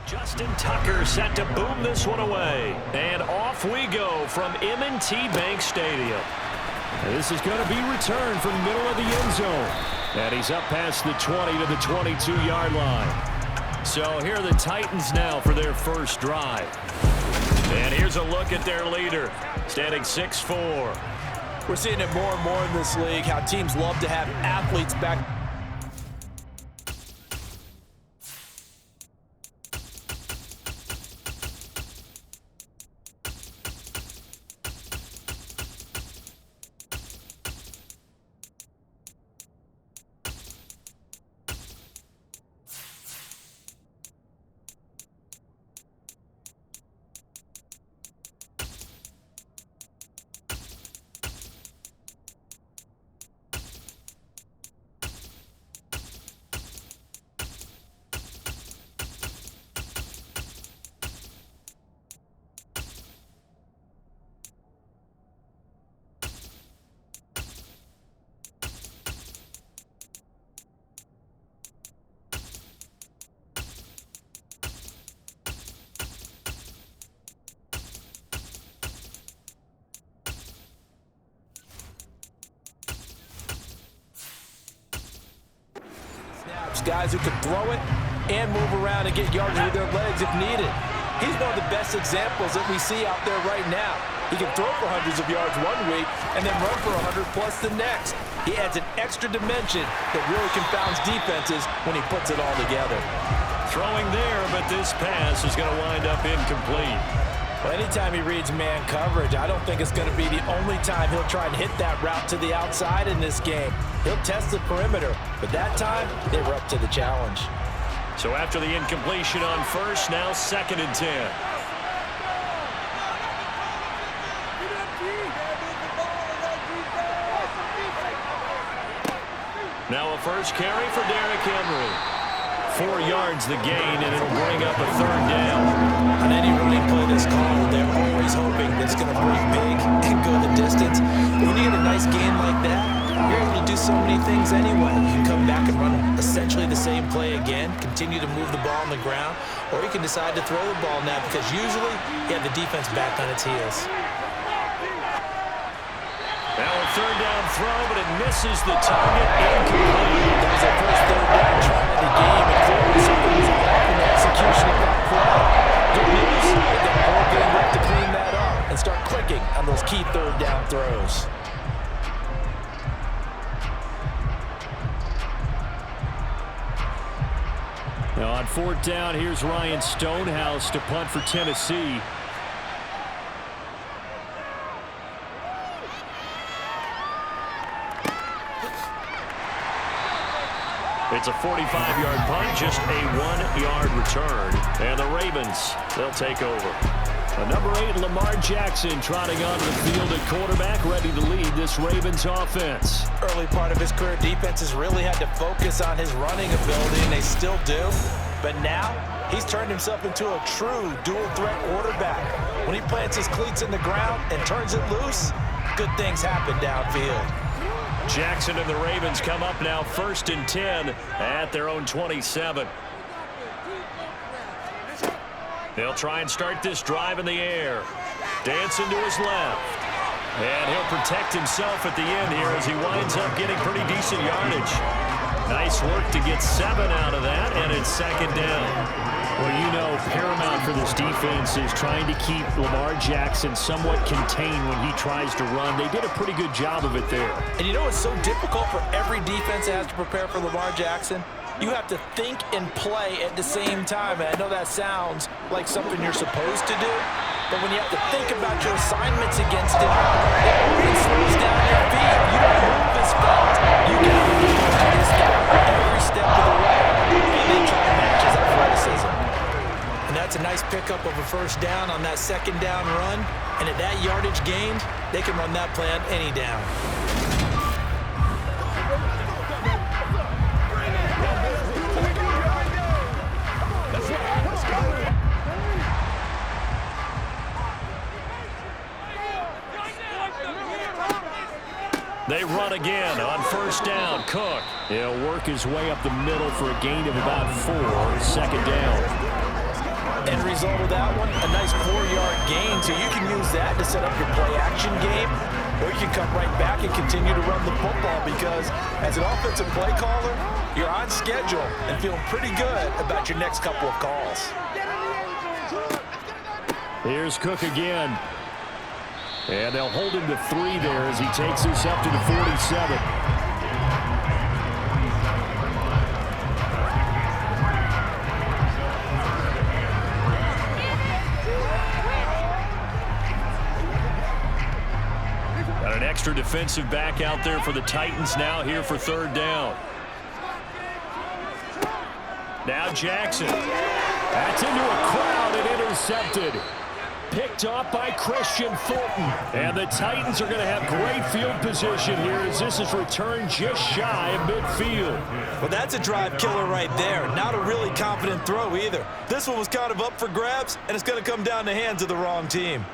Justin Tucker set to boom this one away. And off we go from M&T Bank Stadium. And this is going to be returned from the middle of the end zone. And he's up past the 20 to the 22-yard line. So here are the Titans now for their first drive. And here's a look at their leader, standing 6'4". We're seeing it more and more in this league, how teams love to have athletes back. Guys who can throw it and move around and get yards with their legs if needed. He's one of the best examples that we see out there right now. He can throw for hundreds of yards one week and then run for 100 plus the next. He adds an extra dimension that really confounds defenses when he puts it all together. Throwing there, but this pass is going to wind up incomplete. Well, anytime he reads man coverage, I don't think it's going to be the only time he'll try and hit that route to the outside in this game. He'll test the perimeter, but that time, they were up to the challenge. So after the incompletion on first, now 2nd and 10. Now a first carry for Derrick Henry. 4 yards the gain, and it'll bring up a 3rd down. On any running play that's called, they're always hoping that it's going to break big and go the distance. When you get a nice gain like that, you're able to do so many things anyway. You can come back and run essentially the same play again, continue to move the ball on the ground, or you can decide to throw the ball now because usually you have the defense back on its heels. Now a 3rd down throw, but it misses the target. Incomplete. That was their first 3rd down try of the game, and clearly something was off in the execution of that play. Good news, they got a whole game left to clean that up and start clicking on those key 3rd down throws. Now on 4th down, here's Ryan Stonehouse to punt for Tennessee. It's a 45-yard punt, just a 1-yard return. And the Ravens, they'll take over. Number 8, Lamar Jackson trotting onto the field at quarterback, ready to lead this Ravens offense. Early part of his career, defenses really had to focus on his running ability, and they still do. But now, he's turned himself into a true dual-threat quarterback. When he plants his cleats in the ground and turns it loose, good things happen downfield. Jackson and the Ravens come up now 1st and 10 at their own 27. They'll try and start this drive in the air. Dancing to his left. And he'll protect himself at the end here as he winds up getting pretty decent yardage. Nice work to get 7 out of that, and it's 2nd down. Well, you know, paramount for this defense is trying to keep Lamar Jackson somewhat contained when he tries to run. They did a pretty good job of it there. And you know it's so difficult for every defense that has to prepare for Lamar Jackson? You have to think and play at the same time. And I know that sounds like something you're supposed to do, but when you have to think about your assignments against him, it always slows down your feet. You don't move as fast. You got to be watching this guy every step of the way. And they try to match his athleticism. And that's a nice pickup of a 1st down on that 2nd down run. And at that yardage gained, they can run that play on any down. They run again on 1st down. Cook. He'll work his way up the middle for a gain of about 4. 2nd down. End result of that one, a nice 4-yard gain, so you can use that to set up your play-action game, or you can come right back and continue to run the football because as an offensive play caller, you're on schedule and feeling pretty good about your next couple of calls. Here's Cook again. And they'll hold him to 3 there as he takes this up to the 47. Got an extra defensive back out there for the Titans now here for 3rd down. Now Jackson. That's into a crowd and intercepted. Picked off by Christian Fulton. And the Titans are going to have great field position here as this is returned just shy of midfield. Well, that's a drive killer right there. Not a really confident throw either. This one was kind of up for grabs, and it's going to come down the hands of the wrong team.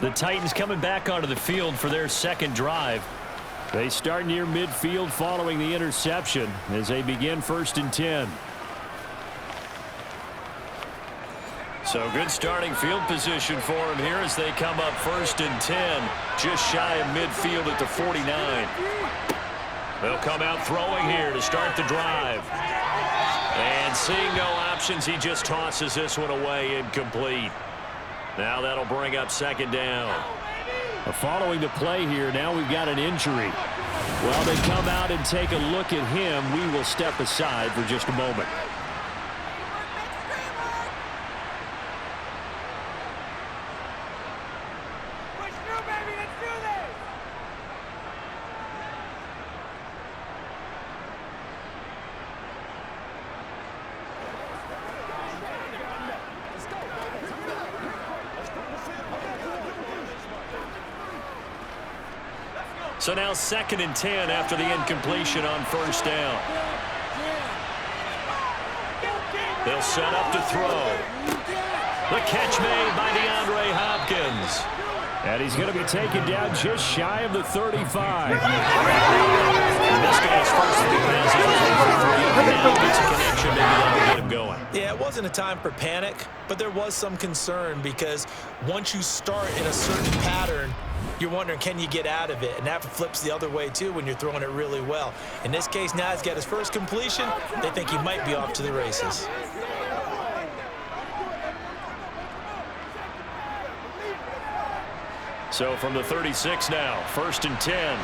The Titans coming back onto the field for their 2nd drive. They start near midfield following the interception as they begin 1st and 10. So good starting field position for them here as they come up 1st and 10, just shy of midfield at the 49. They'll come out throwing here to start the drive. And seeing no options, he just tosses this one away, incomplete. Now that'll bring up 2nd down. Following the play here, now we've got an injury. Well, they come out and take a look at him. We will step aside for just a moment. So now 2nd and 10 after the incompletion on 1st down. They'll set up to throw. The catch made by DeAndre Hopkins. And he's going to be taken down just shy of the 35. This guy's first few passes was over 3. Now gets a connection. Maybe that'll get him going. Yeah, it wasn't a time for panic, but there was some concern because once you start in a certain pattern, you're wondering, can you get out of it? And that flips the other way, too, when you're throwing it really well. In this case, now he's got his first completion. They think he might be off to the races. So from the 36 now, 1st and 10.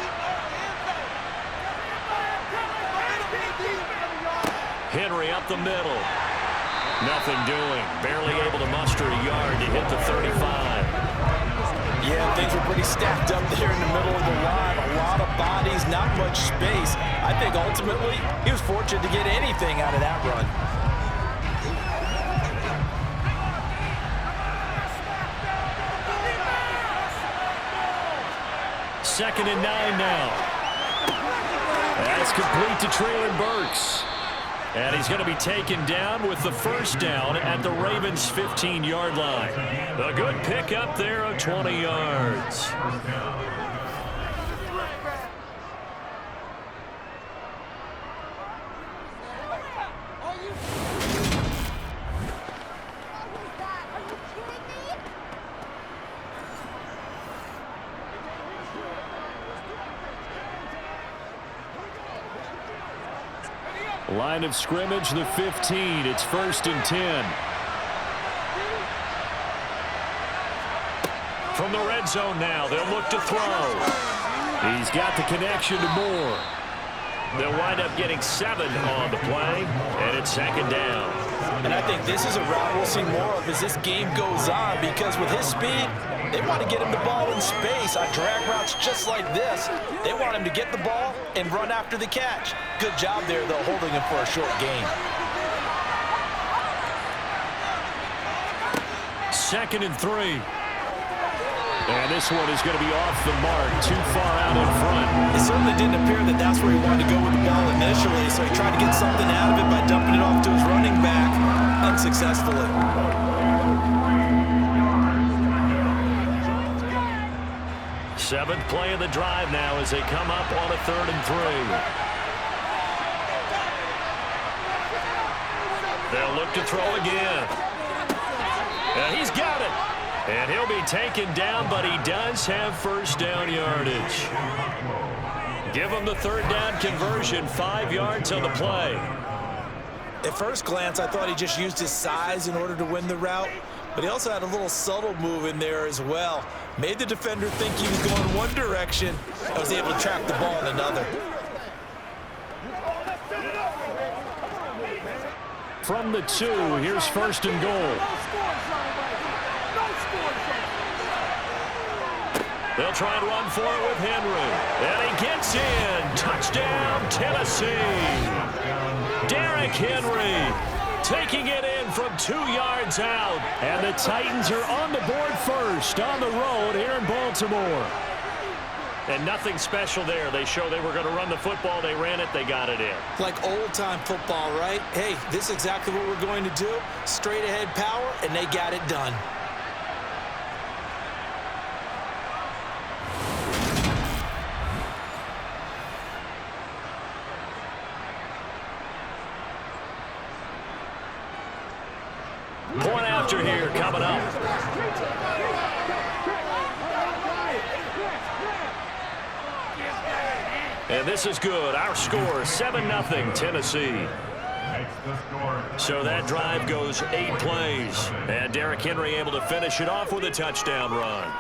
Henry up the middle. Nothing doing. Barely able to muster a yard to hit the 35. Yeah, things were pretty stacked up there in the middle of the line. A lot of bodies, not much space. I think ultimately he was fortunate to get anything out of that run. 2nd and 9 now. That's complete to Traylon Burks. And he's going to be taken down with the 1st down at the Ravens' 15-yard line. A good pickup there of 20 yards. Line of scrimmage, the 15. It's 1st and 10. From the red zone now, they'll look to throw. He's got the connection to Moore. They'll wind up getting 7 on the play, and it's 2nd down. And I think this is a route we'll see more of as this game goes on because with his speed, they want to get him the ball in space on drag routes just like this. They want him to get the ball and run after the catch. Good job there, though, holding him for a short gain. 2nd and 3. And this one is going to be off the mark, too far out in front. It certainly didn't appear that that's where he wanted to go with the ball initially, so he tried to get something out of it by dumping it off to his running back unsuccessfully. Seventh play of the drive now as they come up on a 3rd and 3. They'll look to throw again. And he's got it. And he'll be taken down, but he does have first down yardage. Give him the third down conversion, 5 yards on the play. At first glance, I thought he just used his size in order to win the route, but he also had a little subtle move in there as well. Made the defender think he was going one direction and was able to track the ball in another. From the 2, here's first and goal. They'll try and run for it with Henry. And he gets in. Touchdown, Tennessee. Derrick Henry taking it in from 2 yards out. And the Titans are on the board first on the road here in Baltimore. And nothing special there. They show they were going to run the football. They ran it. They got it in. Like old-time football, right? Hey, this is exactly what we're going to do. Straight-ahead power, and they got it done. Point after here coming up. And this is good. Our score, 7-0 Tennessee. So that drive goes 8 plays. And Derrick Henry able to finish it off with a touchdown run.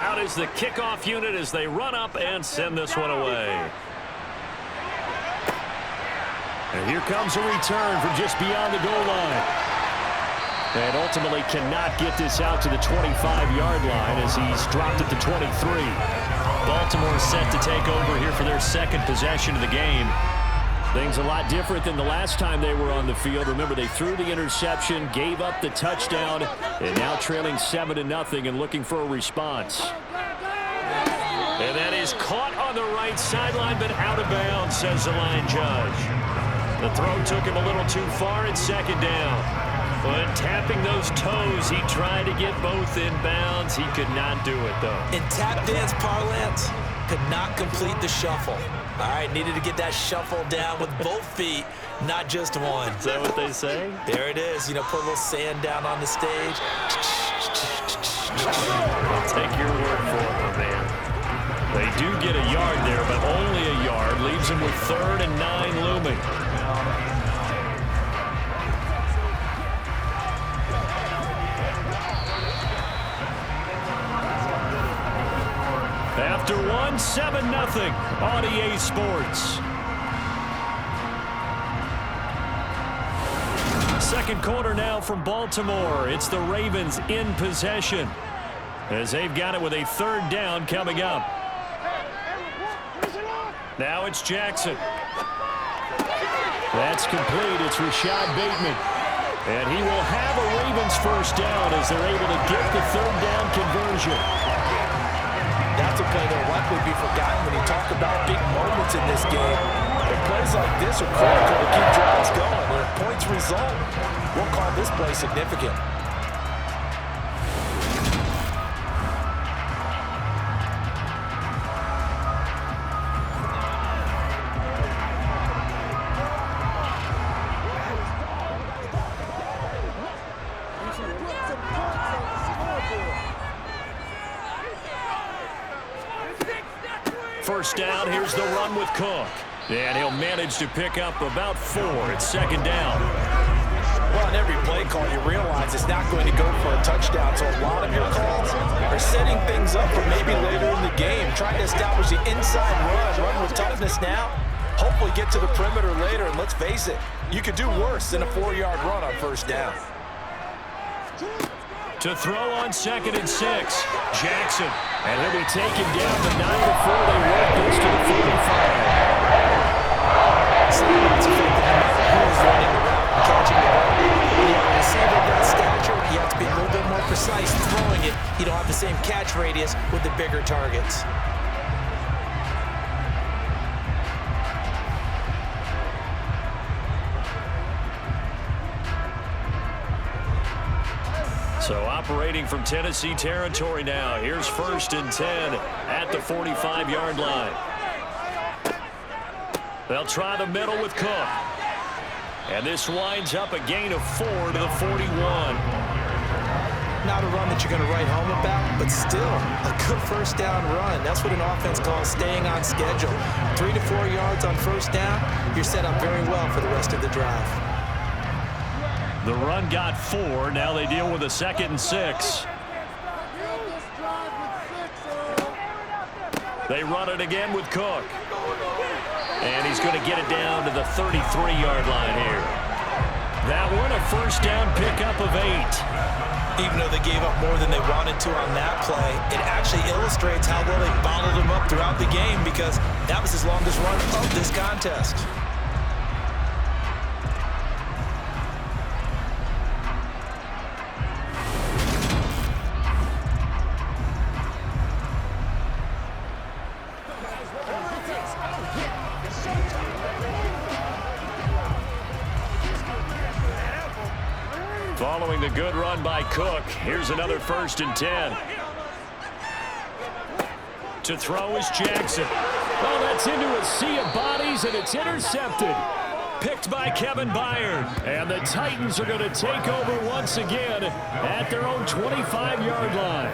Out is the kickoff unit as they run up and send this one away. And here comes a return from just beyond the goal line. And ultimately cannot get this out to the 25-yard line as he's dropped it to 23. Baltimore set to take over here for their second possession of the game. Things a lot different than the last time they were on the field. Remember, they threw the interception, gave up the touchdown, and now trailing 7-0 and looking for a response. And that is caught on the right sideline, but out of bounds, says the line judge. The throw took him a little too far at second down. But tapping those toes, he tried to get both in bounds. He could not do it, though. In tap dance parlance, could not complete the shuffle. All right, needed to get that shuffle down with both feet, not just one. Is that what they say? There it is. You know, put a little sand down on the stage. I'll take your word for it, my man. They do get a yard there, but only a yard. Leaves them with 3rd and 9 looming. After 1, 7-0 on EA Sports. Second quarter now from Baltimore. It's the Ravens in possession as they've got it with a 3rd down coming up. Now it's Jackson. That's complete. It's Rashad Bateman. And he will have a Ravens first down as they're able to get the 3rd down conversion. That's a play that will likely be forgotten when you talk about big moments in this game. But plays like this are critical to keep drives going. And if points result, we'll call this play significant. First down, here's the run with Cook. And he'll manage to pick up about 4 at 2nd down. Well, in every play call, you realize it's not going to go for a touchdown, so a lot of your calls are setting things up for maybe later in the game, trying to establish the inside run with toughness now, hopefully get to the perimeter later, and let's face it, you could do worse than a 4-yard run on first down. To throw on 2nd and 6, Jackson. And he'll be taken down to 9 before they work this to the 45. It's effective no matter who is running the route and catching the ball. When you have a receiver of that stature, you have to be a little bit more bigger targets. So operating from Tennessee territory now. Here's 1st and 10 at the 45-yard line. They'll try the middle with Cook. And this winds up a gain of 4 to the 41. Not a run that you're going to write home about, but still a good first down run. That's what an offense calls staying on schedule. 3 to 4 yards on first down, you're set up very well for the rest of the drive. The run got 4. Now they deal with a 2nd and 6. They run it again with Cook. And he's going to get it down to the 33-yard line here. That one, a first down pickup of 8. Even though they gave up more than they wanted to on that play, it actually illustrates how well they bottled him up throughout the game, because that was his longest run of this contest. Following the good run by Cook, here's another 1st and 10. To throw is Jackson. Oh, that's into a sea of bodies, and it's intercepted. Picked by Kevin Byard. And the Titans are going to take over once again at their own 25-yard line.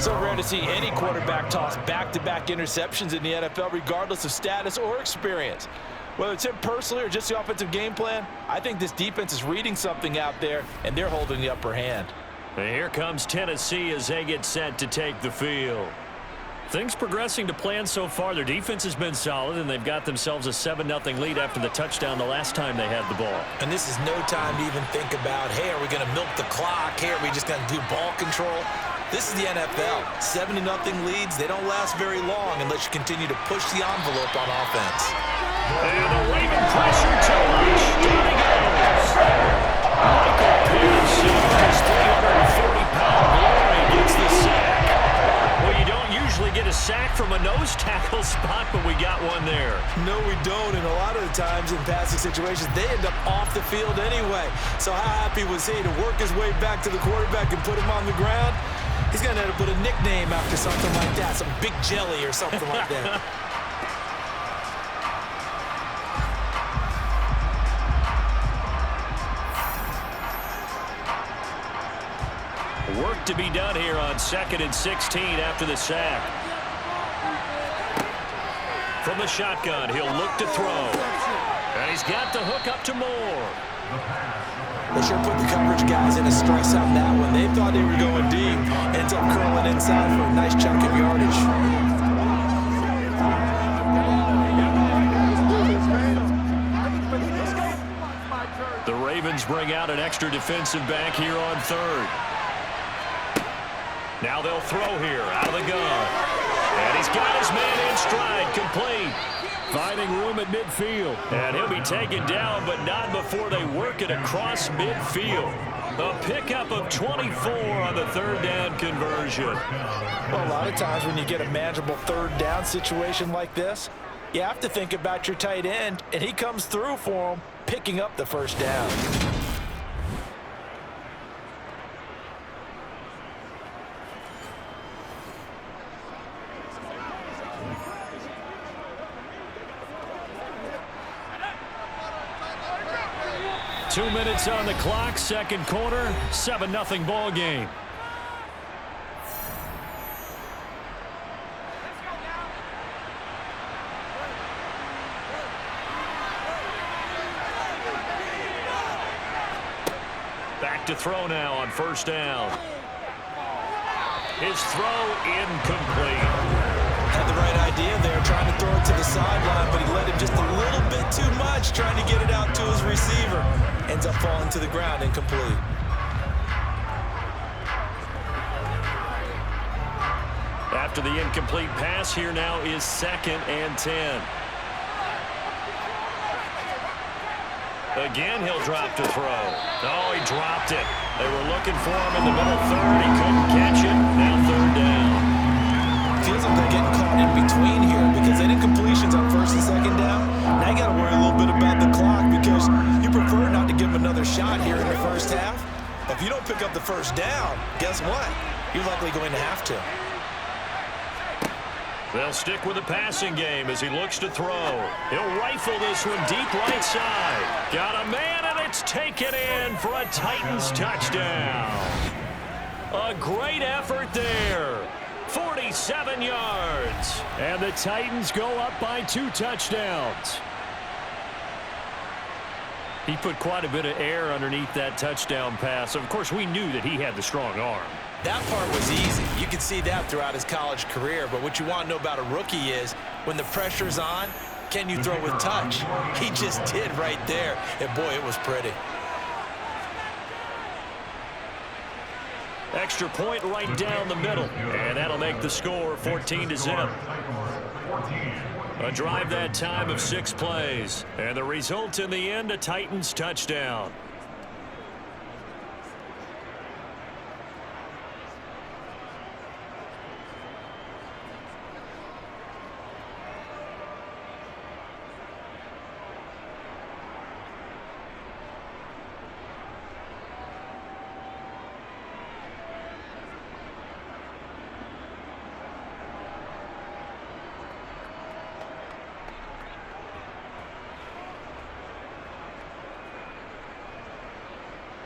So rare to see any quarterback toss back-to-back interceptions in the NFL, regardless of status or experience. Whether it's him personally or just the offensive game plan, I think this defense is reading something out there, and they're holding the upper hand. And here comes Tennessee as they get set to take the field. Things progressing to plan so far. Their defense has been solid, and they've got themselves a 7-0 lead after the touchdown the last time they had the ball. And this is no time to even think about, hey, are we going to milk the clock? Hey, are we just going to do ball control? This is the NFL. 7-0 leads, they don't last very long unless you continue to push the envelope on offense. And the Raven pressure to reach. Down he goes. Michael Pierce, his 340-pound glory, gets the sack. Well, you don't usually get a sack from a nose tackle spot, but we got one there. No, we don't. And a lot of the times in passing situations, they end up off the field anyway. So how happy was he to work his way back to the quarterback and put him on the ground? He's going to end up with a nickname after something like that, some Big Jelly or something like that. Work to be done here on 2nd and 16 after the sack. From the shotgun, he'll look to throw. And he's got the hook up to Moore. They sure put the coverage guys in a stress on that one. They thought they were going deep. Ends up curling inside for a nice chunk of yardage. The Ravens bring out an extra defensive back here on 3rd. Now they'll throw here out of the gun. And he's got his man in stride, complete. Finding room at midfield. And he'll be taken down, but not before they work it across midfield. A pickup of 24 on the 3rd down conversion. Well, a lot of times when you get a manageable 3rd down situation like this, you have to think about your tight end, and he comes through for him, picking up the 1st down. Two minutes on the clock, 2nd quarter, 7-0 ball game. Back to throw now on 1st down. His throw incomplete. Had the right idea there, trying to throw it to the sideline, but he let him just a little bit too much, trying to get it out to his receiver. Ends up falling to the ground, incomplete. After the incomplete pass, here now is 2nd and 10. Again, he'll drop to throw. Oh, he dropped it. They were looking for him in the middle 3rd. He couldn't catch it. Now 3rd down. Feels feels like they're getting caught in between here because they did completions on first and second down. Now you got to worry a little bit about the clock because you prefer not to give them another shot here in the first half. But if you don't pick up the first down, guess what? You're likely going to have to. They'll stick with the passing game as he looks to throw. He'll rifle this one deep right side. Got a man, and it's taken in for a Titans touchdown. A great effort there. 47 yards. And the Titans go up by 2 touchdowns. He put quite a bit of air underneath that touchdown pass. Of course, we knew that he had the strong arm. That part was easy. You can see that throughout his college career. But what you want to know about a rookie is when the pressure's on, can you throw with touch? He just did right there. And, boy, it was pretty. Extra point right down the middle. And that'll make the score 14-0. A drive that time of 6 plays. And the result in the end, a Titans touchdown.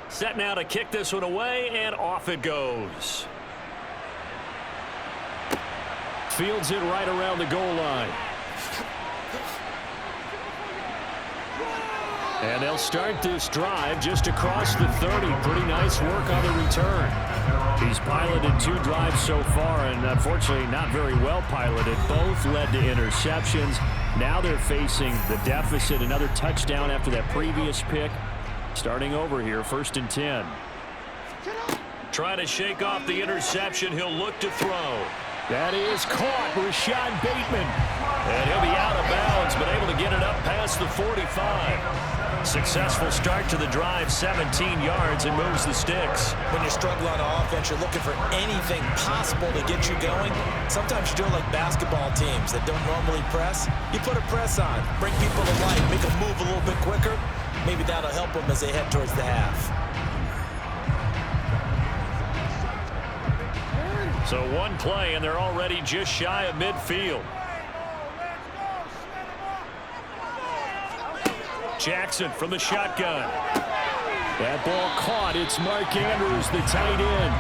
Set now to kick this one away, and off it goes. Fields it right around the goal line. And they'll start this drive just across the 30. Pretty nice work on the return. He's piloted 2 drives so far, and unfortunately not very well piloted. Both led to interceptions. Now they're facing the deficit. Another touchdown after that previous pick. Starting over here, 1st and 10. Trying to shake off the interception. He'll look to throw. That is caught. Rashad Bateman. And he'll be out of bounds, but able to get it up past the 45. Successful start to the drive, 17 yards, and moves the sticks. When you struggle on offense, you're looking for anything possible to get you going. Sometimes you do it like basketball teams that don't normally press. You put a press on, bring people to life, make them move a little bit quicker. Maybe that'll help them as they head towards the half. So 1 play, and they're already just shy of midfield. Jackson from the shotgun. That ball caught. It's Mark Andrews, the tight end.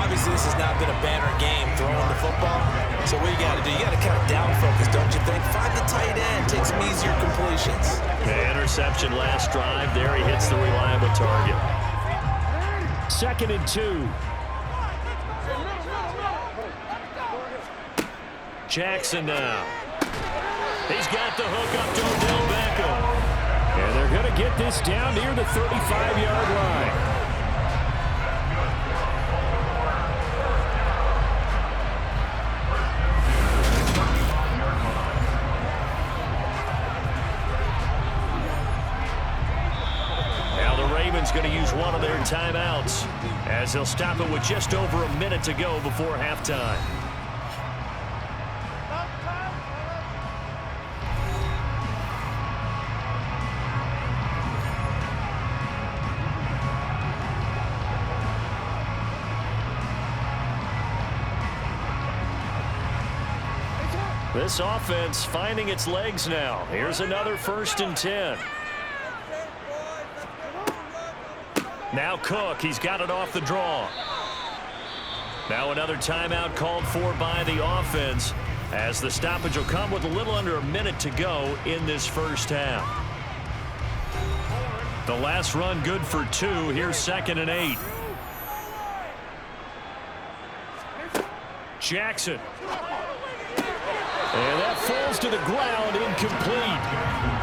Obviously, this has not been a banner game throwing the football. So what you got to do, you got to kind of down focus, don't you think? Find the tight end, take some easier completions. The interception last drive. There he hits the reliable target. 2nd and 2. Jackson now. He's got the hook up to Odell Beckham. And they're going to get this down near the 35-yard line. Going to use one of their timeouts as they'll stop it with just over a minute to go before halftime. This offense finding its legs now. Here's another 1st and 10. Now Cook, he's got it off the draw. Now another timeout called for by the offense as the stoppage will come with a little under a minute to go in this first half. The last run good for 2. Here's 2nd and 8. Jackson. And that falls to the ground, incomplete.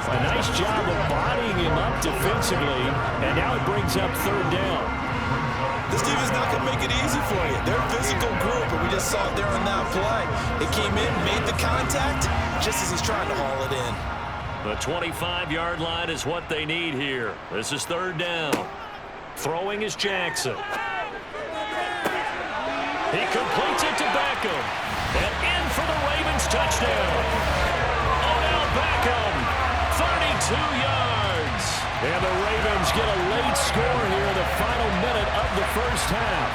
A nice job of bodying him up defensively, and now it brings up 3rd down. This team is not going to make it easy for you. They're a physical group, and we just saw it there on that play. They came in, made the contact, just as he's trying to haul it in. The 25-yard line is what they need here. This is 3rd down. Throwing is Jackson. He completes it to Beckham. And in for the Ravens touchdown. Odell Beckham, 32 yards. And the Ravens get a late score here in the final minute of the first half.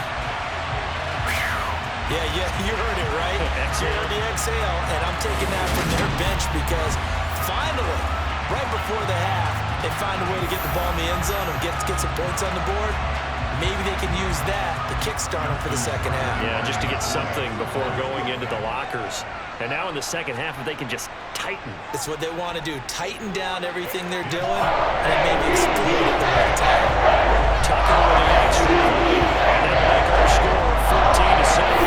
Yeah, you heard it, right? You heard the exhale, and I'm taking that from their bench because finally, right before the half, they find a way to get the ball in the end zone and get some points on the board. Maybe they can use that to kickstart them for the second half. Yeah, just to get something before going into the lockers. And now in the second half, if they can just tighten. It's what they want to do. Tighten down everything they're doing and maybe explode at the right time. Tucker with the extra point. And that'll make our score 14-7.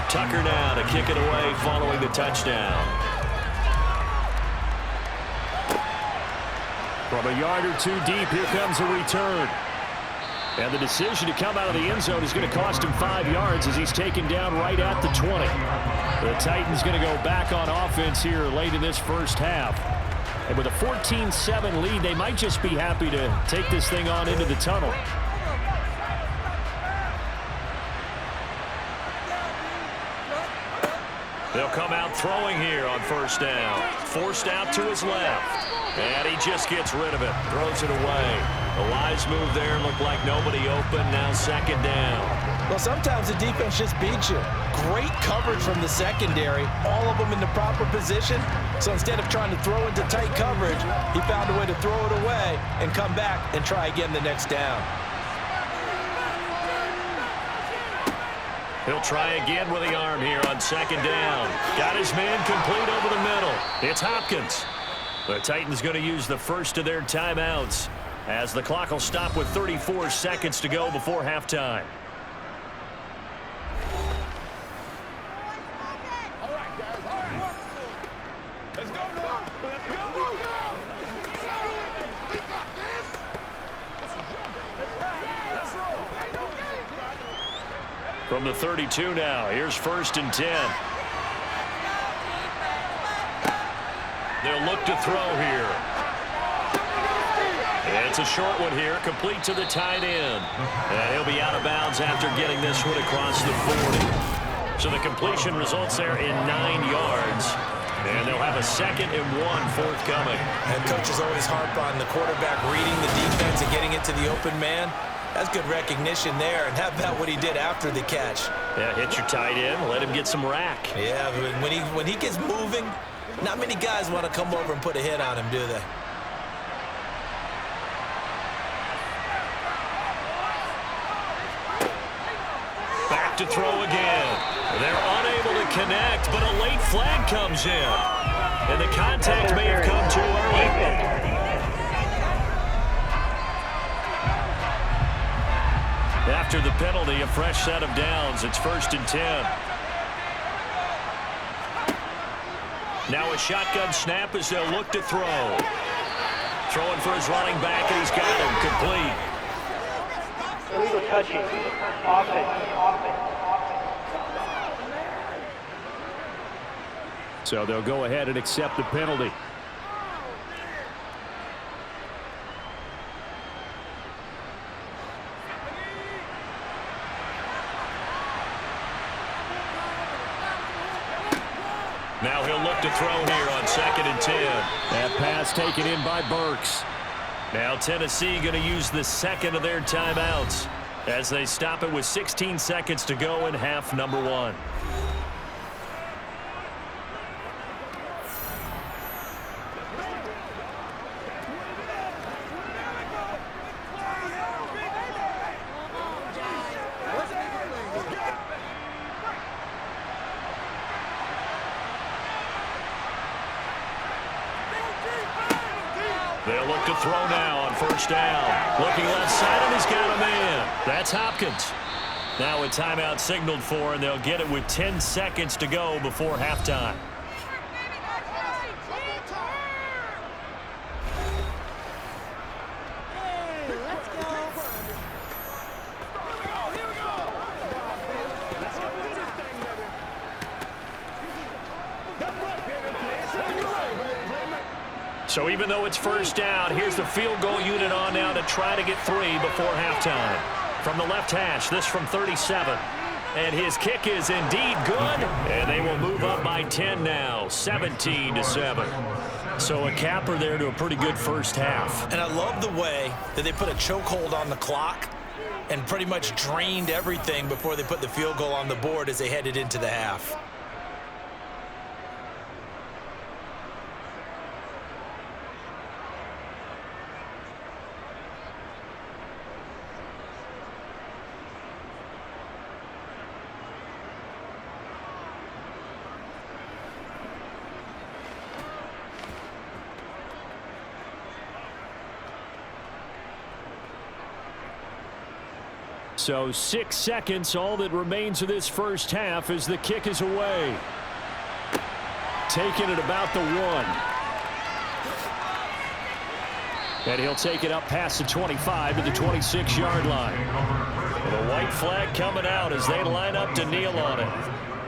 Tucker now to kick it away following the touchdown. From a yard or two deep, here comes a return. And the decision to come out of the end zone is going to cost him 5 yards as he's taken down right at the 20. The Titans going to go back on offense here late in this first half. And with a 14-7 lead, they might just be happy to take this thing on into the tunnel. They'll come out throwing here on first down. Forced out to his left. And he just gets rid of it. Throws it away. The wise move there looked like nobody open. Now second down. Well, sometimes the defense just beats you. Great coverage from the secondary. All of them in the proper position. So instead of trying to throw into tight coverage, he found a way to throw it away and come back and try again the next down. He'll try again with the arm here on second down. Got his man complete over the middle. It's Hopkins. The Titans going to use the first of their timeouts as the clock will stop with 34 seconds to go before halftime. All right, guys. All right. Let's go now. Let's go. From the 32 now, here's 1st and 10. They'll look to throw here. And it's a short one here, complete to the tight end. And he'll be out of bounds after getting this one across the 40. So the completion results there in 9 yards. And they'll have a 2nd and 1 forthcoming. And coaches always harp on the quarterback reading the defense and getting it to the open man. That's good recognition there. And how about what he did after the catch? Yeah, hit your tight end, let him get some rack. Yeah, when he gets moving, not many guys want to come over and put a hit on him, do they? Back to throw again. They're unable to connect, but a late flag comes in. And the contact may have come too early. After the penalty, a fresh set of downs. It's 1st and 10. Now a shotgun snap as they'll look to throw. Throwing for his running back, and he's got him complete. Illegal touching. Offense. So they'll go ahead and accept the penalty. Now he'll look to throw here on 2nd and 10. That pass taken in by Burks. Now Tennessee going to use the 2nd of their timeouts as they stop it with 16 seconds to go in half number 1. They'll look to throw now on 1st down. Looking left side, and he's got a man. That's Hopkins. Now a timeout signaled for, and they'll get it with 10 seconds to go before halftime. So even though it's first down, here's the field goal unit on now to try to get 3 before halftime. From the left hash, this from 37. And his kick is indeed good. And they will move up by 10 now, 17-7. So a capper there to a pretty good first half. And I love the way that they put a chokehold on the clock and pretty much drained everything before they put the field goal on the board as they headed into the half. So 6 seconds, all that remains of this first half as the kick is away. Taking it about the 1. And he'll take it up past the 25 to the 26-yard line. The white flag coming out as they line up to kneel on it.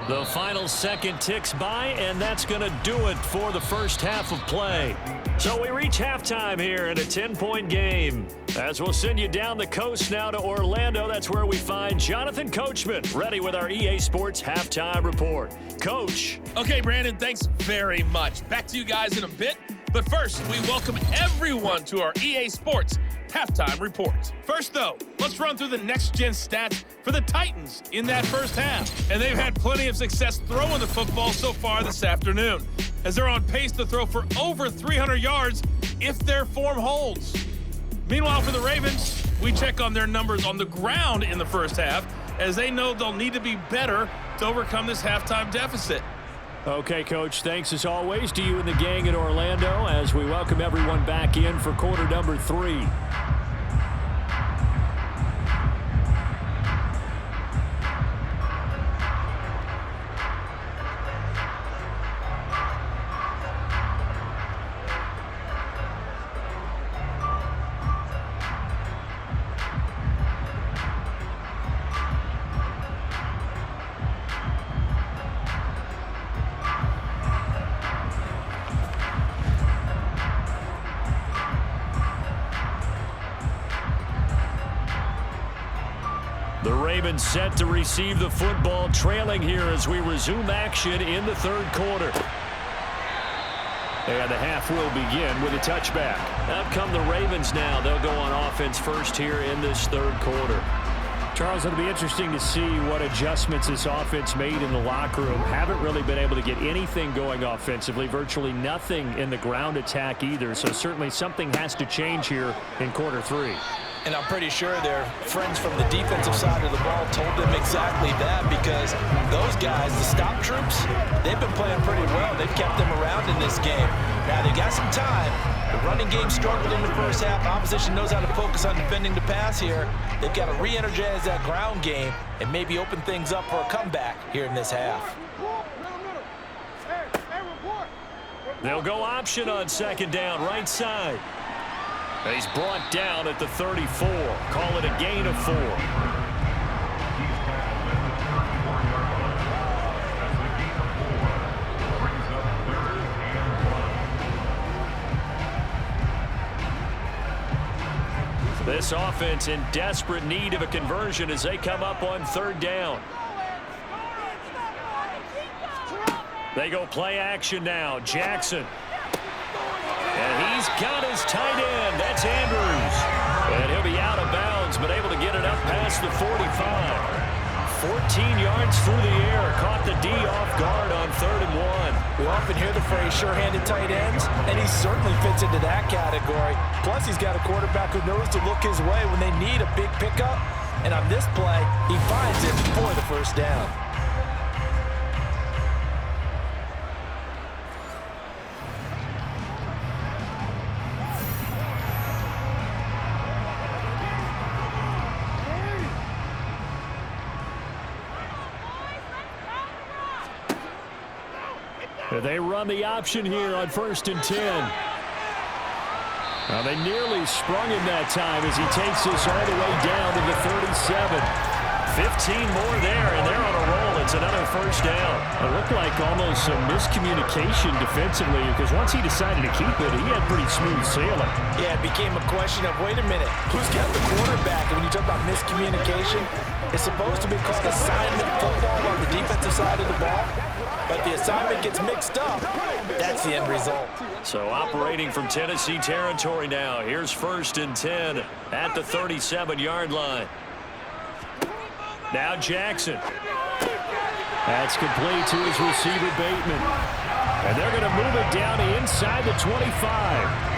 The final second ticks by, and that's going to do it for the first half of play. So we reach halftime here in a 10-point game. As we'll send you down the coast now to Orlando, that's where we find Jonathan Coachman, ready with our EA Sports Halftime Report. Coach. Okay, Brandon, thanks very much. Back to you guys in a bit. But first, we welcome everyone to our EA Sports Halftime Report. First, though, let's run through the next-gen stats for the Titans in that first half. And they've had plenty of success throwing the football so far this afternoon, as they're on pace to throw for over 300 yards if their form holds. Meanwhile, for the Ravens, we check on their numbers on the ground in the first half, as they know they'll need to be better to overcome this halftime deficit. Okay, Coach, thanks as always to you and the gang in Orlando as we welcome everyone back in for quarter number 3. The Ravens set to receive the football, trailing here as we resume action in the third quarter. And the half will begin with a touchback. Out come the Ravens now. They'll go on offense first here in this third quarter. Charles, it'll be interesting to see what adjustments this offense made in the locker room. Haven't really been able to get anything going offensively, virtually nothing in the ground attack either. So certainly something has to change here in quarter 3. And I'm pretty sure their friends from the defensive side of the ball told them exactly that, because those guys, the stop troops, they've been playing pretty well. They've kept them around in this game. Now, they got some time. The running game struggled in the first half. Opposition knows how to focus on defending the pass here. They've got to re-energize that ground game and maybe open things up for a comeback here in this half. They'll go option on second down, right side. He's brought down at the 34. Call it a gain of 4. This offense in desperate need of a conversion as they come up on third down. They go play action now. Jackson. And he's got his tight end. That's Andrews. And he'll be out of bounds, but able to get it up past the 45. 14 yards through the air. Caught the D off guard on 3rd and 1. We often hear the phrase sure-handed tight ends, and he certainly fits into that category. Plus, he's got a quarterback who knows to look his way when they need a big pickup. And on this play, he finds it for the first down. They run the option here on 1st and 10. Now they nearly sprung him that time as he takes this all the way down to the 37. 15 more there, and they're on a roll It's another first down. It looked like almost some miscommunication defensively because once he decided to keep it, he had pretty smooth sailing. Yeah, it became a question of, wait a minute, who's got the quarterback? And when you talk about miscommunication, it's supposed to be called assignment football on the defensive side of the ball. But the assignment gets mixed up. That's the end result. So operating from Tennessee territory now. Here's 1st and 10 at the 37-yard line. Now Jackson. That's complete to his receiver, Bateman. And they're going to move it down inside the 25.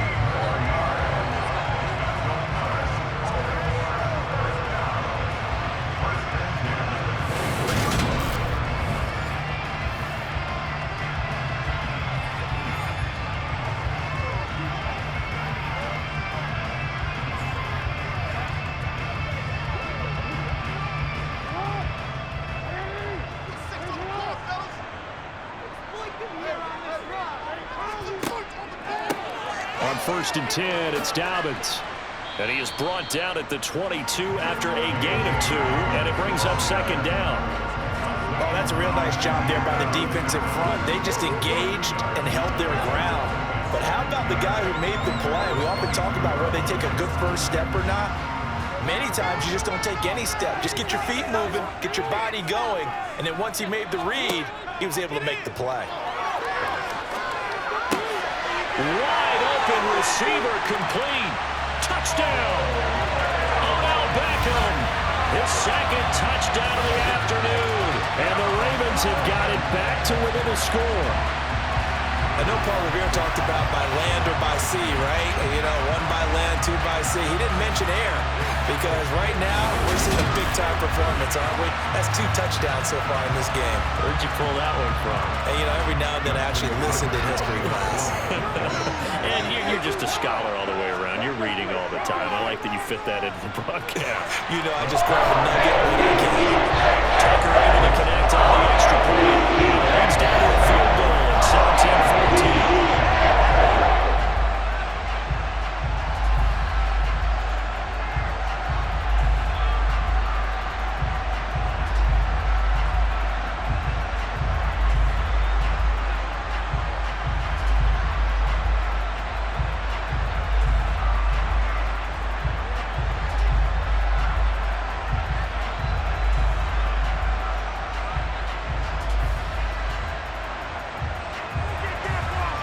On 1st and 10, it's Dobbins. And he is brought down at the 22 after a gain of 2, and it brings up 2nd down. Oh, that's a real nice job there by the defensive front. They just engaged and held their ground. But how about the guy who made the play? We often talk about whether they take a good first step or not. Many times you just don't take any step. Just get your feet moving, get your body going, and then once he made the read, he was able to make the play. Wide open receiver complete. Touchdown. Odell Beckham. His 2nd touchdown of the afternoon. And the Ravens have got it back to within a score. I know Paul Revere talked about by land or by sea, right? You know, 1 by land, 2 by sea. He didn't mention air because right now we're seeing a big-time performance, aren't we? That's 2 touchdowns so far in this game. Where'd you pull that one from? And, you know, every now and then I actually listened in history class. And you're just a scholar all the way around. You're reading all the time. I like that you fit that into the broadcast. You know, I just grab a nugget when I can. Tucker able to connect on the extra point. Leads down to a field goal at 17-14.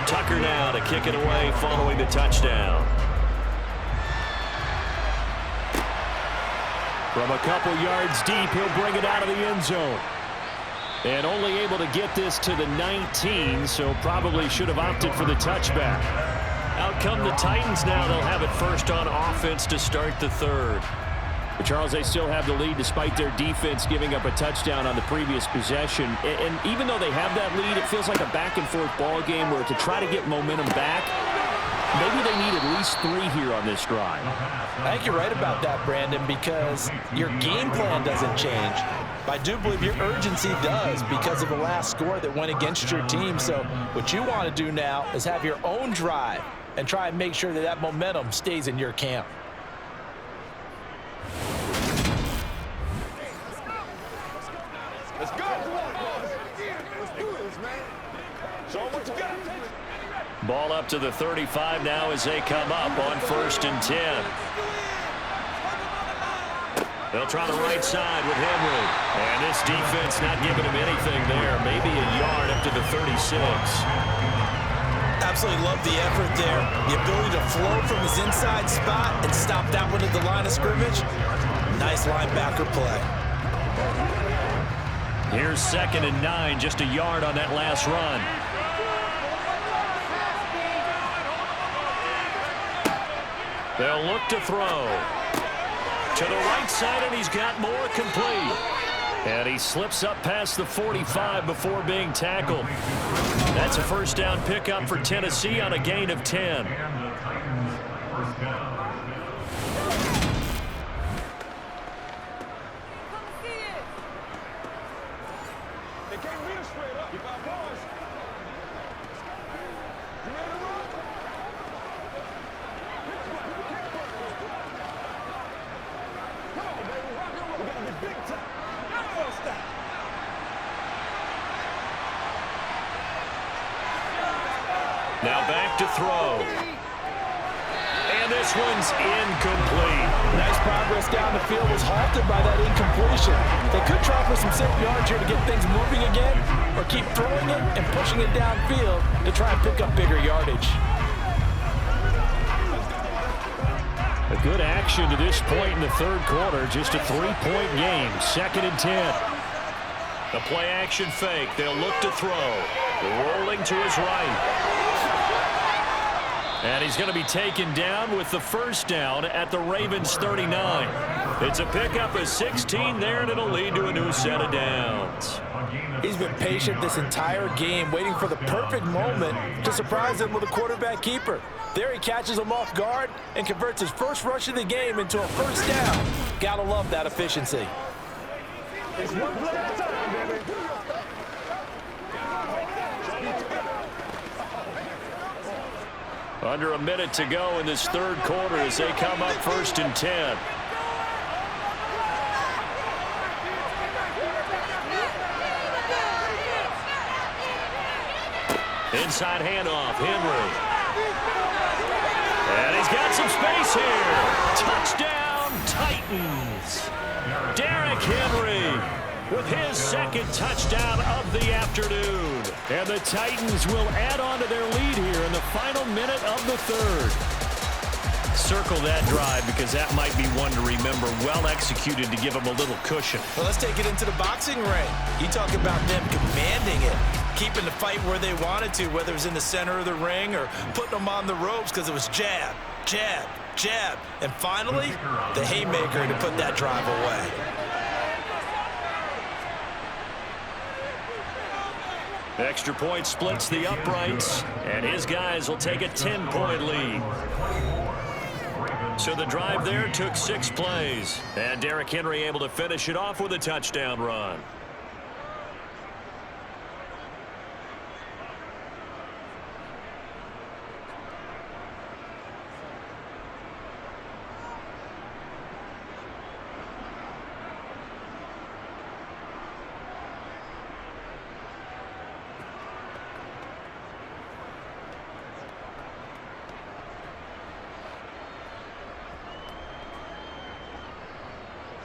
Tucker now to kick it away following the touchdown. From a couple yards deep, he'll bring it out of the end zone. And only able to get this to the 19, so probably should have opted for the touchback. Out come the Titans now. They'll have it first on offense to start the 3rd. But Charles, they still have the lead despite their defense giving up a touchdown on the previous possession. And even though they have that lead, it feels like a back-and-forth ball game where to try to get momentum back, maybe they need at least 3 here on this drive. I think you're right about that, Brandon, because your game plan doesn't change. I do believe your urgency does because of the last score that went against your team. So what you want to do now is have your own drive and try and make sure that that momentum stays in your camp. Let's go. Let's do this, man. Show them what you got. Ball up to the 35 now as they come up on 1st and 10. They'll try the right side with Henry. And this defense not giving him anything there. Maybe a yard up to the 36. Absolutely love the effort there. The ability to flow from his inside spot and stop that one at the line of scrimmage. Nice linebacker play. Here's 2nd and 9, just a yard on that last run. They'll look to throw. To the right side, and he's got more complete. And he slips up past the 45 before being tackled. That's a first down pickup for Tennessee on a gain of 10. They can't beat us straight up. Keep our boys. You ready to run? Come on, baby. Rock and roll. We gotta be big time. First down. Now back to throw. And this one's incomplete. Nice progress down the field was halted by that incompletion. They could try for some safe yards here to get things moving again, or keep throwing it and pushing it downfield to try and pick up bigger yardage. A good action to this point in the third quarter. Just a 3-point game. 2nd and 10. The play action fake. They'll look to throw. Rolling to his right. And he's going to be taken down with the first down at the Ravens 39. It's a pickup of 16 there, and it'll lead to a new set of downs. He's been patient this entire game, waiting for the perfect moment to surprise him with a quarterback keeper. There he catches him off guard and converts his first rush of the game into a first down. Gotta love that efficiency. It's one play at a time, baby. Under a minute to go in this third quarter as they come up 1st and 10. Inside handoff, Henry. And he's got some space here. Touchdown, Titans. Derrick Henry with his 2nd touchdown of the afternoon. And the Titans will add on to their lead here in the final minute of the third. Circle that drive because that might be one to remember. Well executed to give them a little cushion. Well, let's take it into the boxing ring. You talk about them commanding it, keeping the fight where they wanted to, whether it was in the center of the ring or putting them on the ropes because it was jab, jab, jab. And finally, the haymaker to put that drive away. Extra point splits the uprights, and his guys will take a 10-point lead. So the drive there took 6 plays, and Derrick Henry able to finish it off with a touchdown run.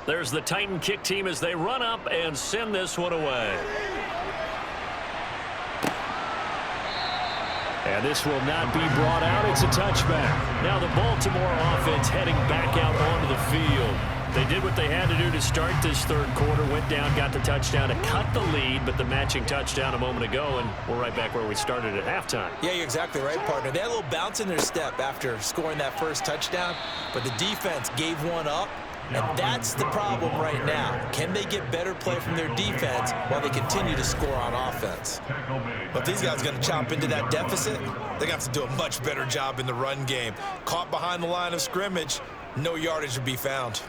There's the Titan kick team as they run up and send this one away. And this will not be brought out. It's a touchback. Now the Baltimore offense heading back out onto the field. They did what they had to do to start this third quarter. Went down, got the touchdown to cut the lead, but the matching touchdown a moment ago, and we're right back where we started at halftime. Yeah, you're exactly right, partner. They had a little bounce in their step after scoring that first touchdown, but the defense gave one up. And that's the problem right now. Can they get better play from their defense while they continue to score on offense? But if these guys are going to chop into that deficit, they're going to have to do a much better job in the run game. Caught behind the line of scrimmage, no yardage to be found.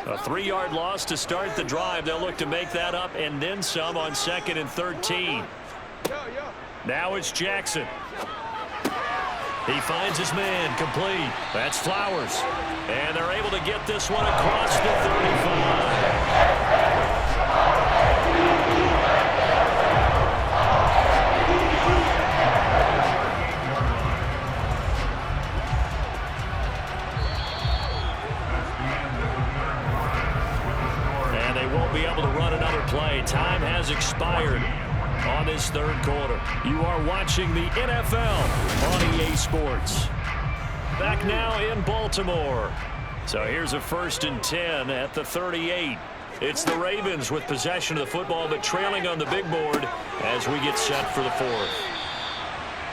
A 3-yard loss to start the drive. They'll look to make that up and then some on 2nd and 13. Now it's Jackson. He finds his man complete. That's Flowers. And they're able to get this one across the 35. Be able to run another play. Time has expired on this third quarter. You are watching the NFL on EA Sports. Back now in Baltimore. So here's a 1st and 10 at the 38. It's the Ravens with possession of the football, but trailing on the big board as we get set for the 4th.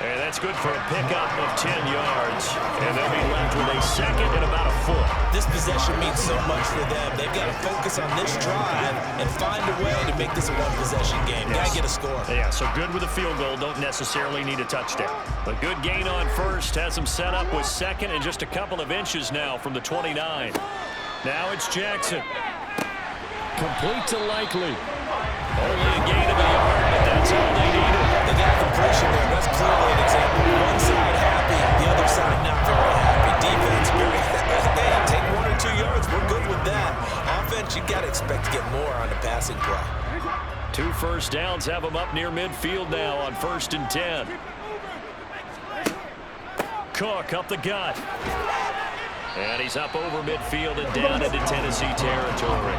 And that's good for a pickup of 10 yards. And they'll be left with a 2nd and about a foot. This possession means so much for them. They've got to focus on this drive and find a way to make this a one-possession game. Yes. Got to get a score. Yeah, so good with a field goal. Don't necessarily need a touchdown. A good gain on first has them set up with 2nd and just a couple of inches now from the 29. Now it's Jackson. Complete to Likely. Only a gain of a yard, but that's all they needed. They got completion there. That's clearly an example. One side happy, the other side not very happy. Defense very happy. Hey, take 1 or 2 yards. We're good with that. Offense, you got to expect to get more on the passing play. 2 first downs have them up near midfield now on 1st and 10. Cook up the gut. And he's up over midfield and down into Tennessee territory.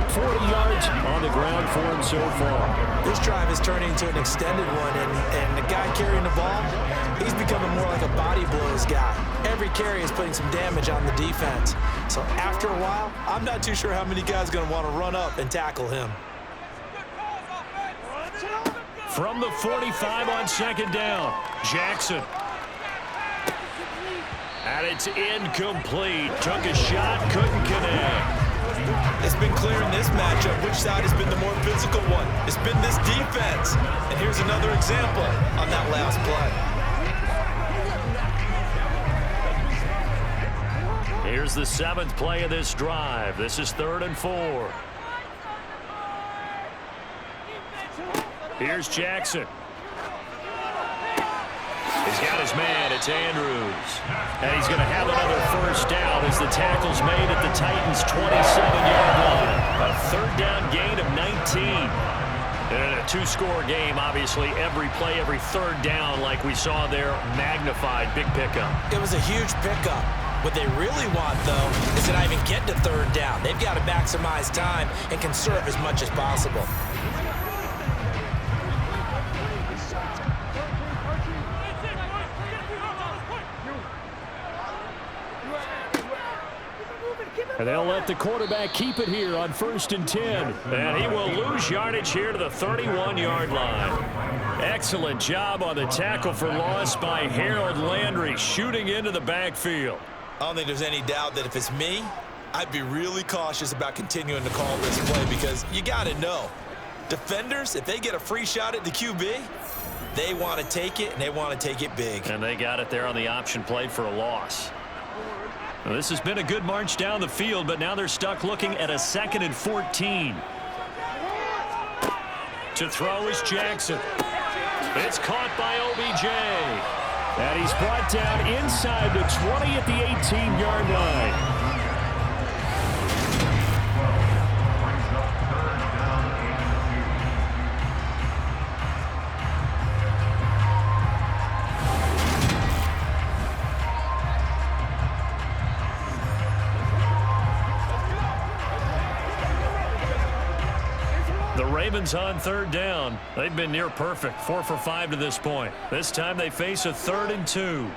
40 yards on the ground for him so far. This drive is turning into an extended one, and the guy carrying the ball, he's becoming more like a body blows guy. Every carry is putting some damage on the defense. So after a while, I'm not too sure how many guys are going to want to run up and tackle him. From the 45 on 2nd down, Jackson. And it's incomplete. Took a shot, couldn't connect. It's been clear in this matchup which side has been the more physical one. It's been this defense. And here's another example on that last play. Here's the 7th play of this drive. This is 3rd and 4. Here's Jackson. He's got his man. It's Andrews. And he's going to have another first down as the tackle's made at the Titans' 27-yard line. A 3rd down gain of 19. And a 2-score game, obviously, every play, every 3rd down, like we saw there, magnified. Big pickup. It was a huge pickup. What they really want, though, is to not even get to 3rd down. They've got to maximize time and conserve as much as possible. And they'll let the quarterback keep it here on 1st and 10. And he will lose yardage here to the 31-yard line. Excellent job on the tackle for loss by Harold Landry, shooting into the backfield. I don't think there's any doubt that if it's me, I'd be really cautious about continuing to call this play because you got to know, defenders, if they get a free shot at the QB, they want to take it, and they want to take it big. And they got it there on the option play for a loss. Well, this has been a good march down the field, but now they're stuck looking at a 2nd and 14. To throw is Jackson. It's caught by OBJ. And he's brought down inside the 20 at the 18-yard line. Ravens on 3rd down. They've been near perfect, 4 for 5 to this point. This time they face a 3rd and 2.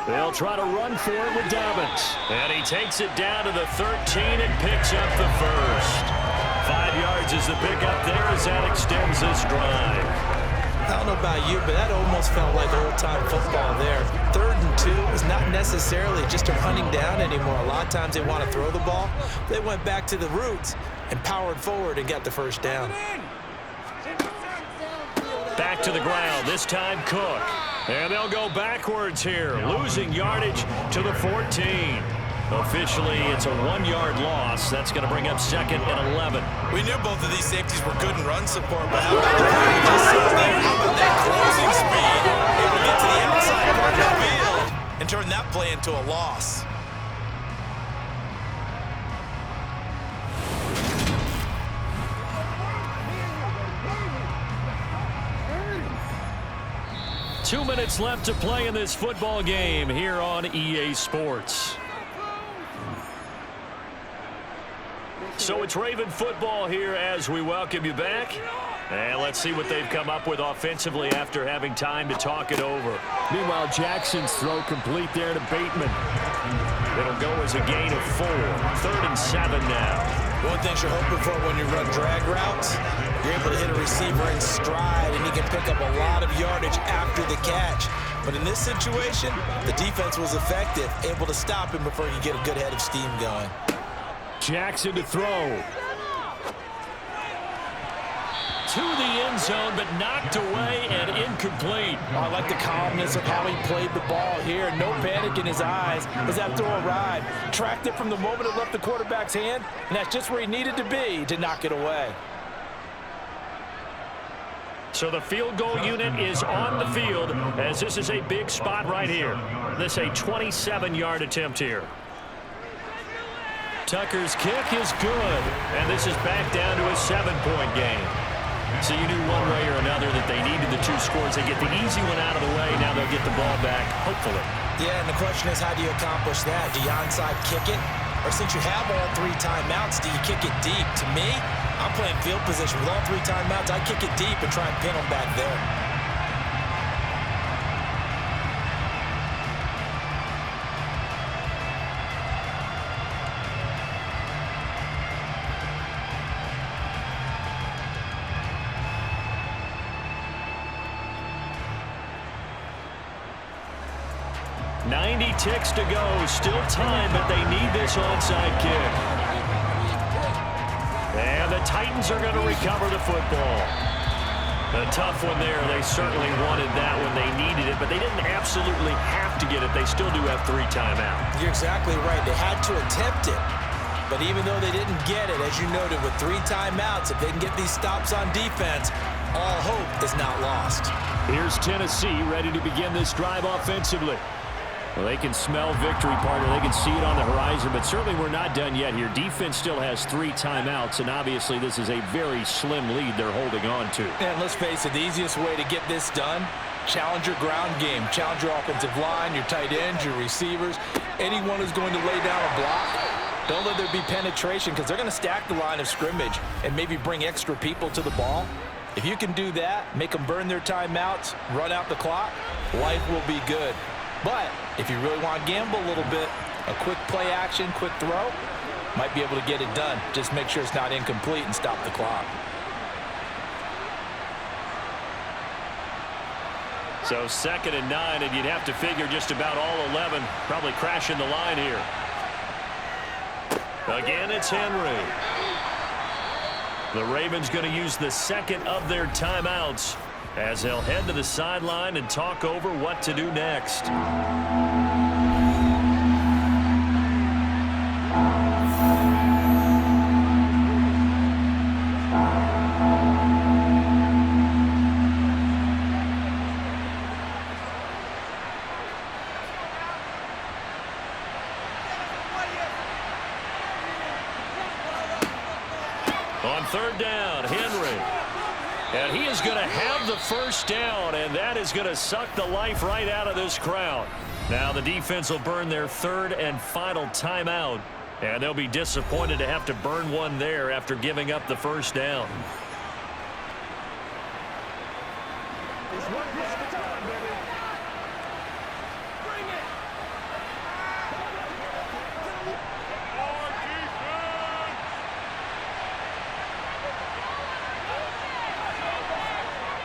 They'll try to run for it with Dobbins. And he takes it down to the 13 and picks up the first. 5 yards is the pickup there as that extends this drive. I don't know about you, but that almost felt like old-time football there. 3rd and 2 is not necessarily just a running down anymore. A lot of times they want to throw the ball. They went back to the roots and powered forward and got the first down. Back to the ground, this time Cook. And they'll go backwards here, losing yardage to the 14. Officially, it's a 1-yard loss. That's going to bring up 2nd and 11. We knew both of these safeties were good in run support, but how about the play we just saw there? How about that closing speed? Able to get to the outside part of the field and turn that play into a loss. Two minutes left to play in this football game here on EA Sports. So it's Raven football here as we welcome you back. And let's see what they've come up with offensively after having time to talk it over. Meanwhile, Jackson's throw complete there to Bateman. It'll go as a gain of 4. 3rd and 7 now. One thing you're hoping for when you run drag routes, you're able to hit a receiver in stride, and he can pick up a lot of yardage after the catch. But in this situation, the defense was effective, able to stop him before you get a good head of steam going. Jackson to throw. To the end zone, but knocked away and incomplete. I like the calmness of how he played the ball here. No panic in his eyes as that throw arrived. Tracked it from the moment it left the quarterback's hand, and that's just where he needed to be to knock it away. So the field goal unit is on the field as this is a big spot right here. This is a 27-yard attempt here. Tucker's kick is good, and this is back down to a 7-point game. So you knew one way or another that they needed the 2 scores. They get the easy one out of the way. Now they'll get the ball back, hopefully. Yeah, and the question is, how do you accomplish that? Do you onside kick it? Or since you have all 3 timeouts, do you kick it deep? To me, I'm playing field position. With all 3 timeouts, I kick it deep and try and pin them back there. Ticks to go. Still time, but they need this onside kick. And the Titans are going to recover the football. A tough one there. They certainly wanted that when they needed it, but they didn't absolutely have to get it. They still do have 3 timeouts. You're exactly right. They had to attempt it. But even though they didn't get it, as you noted, with 3 timeouts, if they can get these stops on defense, all hope is not lost. Here's Tennessee ready to begin this drive offensively. Well, they can smell victory, partner. They can see it on the horizon, but certainly we're not done yet here. Defense still has 3 timeouts, and obviously this is a very slim lead they're holding on to. And let's face it, the easiest way to get this done, challenge your ground game. Challenge your offensive line, your tight ends, your receivers. Anyone who's going to lay down a block, don't let there be penetration because they're going to stack the line of scrimmage and maybe bring extra people to the ball. If you can do that, make them burn their timeouts, run out the clock, life will be good. But if you really want to gamble a little bit, a quick play action, quick throw, might be able to get it done. Just make sure it's not incomplete and stop the clock. So 2nd and 9, and you'd have to figure just about all 11 probably crashing the line here. Again, it's Henry. The Ravens going to use the 2nd of their timeouts as they'll head to the sideline and talk over what to do next. On 3rd down, Henry. And he is going to have the 1st down, and that is going to suck the life right out of this crowd. Now the defense will burn their 3rd and final timeout, and they'll be disappointed to have to burn one there after giving up the 1st down.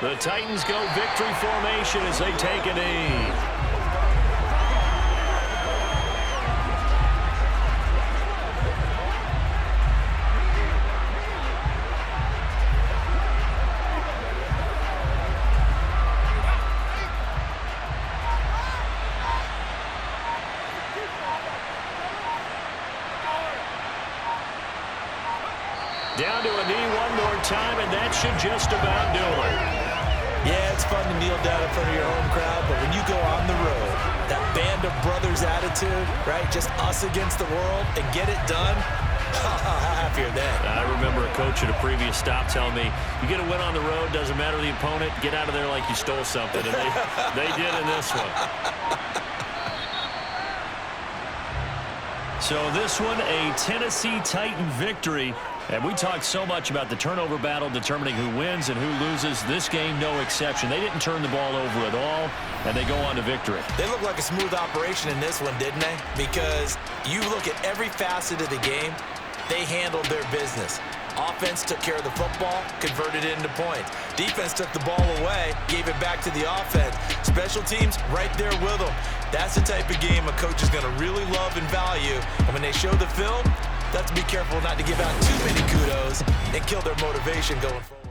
The Titans go victory formation as they take a knee. Down to a knee one more time, and that should just about do it. Yeah, it's fun to kneel down in front of your home crowd, but when you go on the road, that band of brothers attitude, right, just us against the world, and get it done, how happier that. I remember a coach at a previous stop telling me, you get a win on the road, doesn't matter the opponent, get out of there like you stole something, and they did in this one. So this one, a Tennessee Titan victory. And we talked so much about the turnover battle determining who wins and who loses. This game, no exception. They didn't turn the ball over at all, and they go on to victory. They look like a smooth operation in this one, didn't they? Because you look at every facet of the game, they handled their business. Offense took care of the football, converted it into points. Defense took the ball away, gave it back to the offense. Special teams right there with them. That's the type of game a coach is going to really love and value. And when they show the film, they have to be careful not to give out too many kudos and kill their motivation going forward.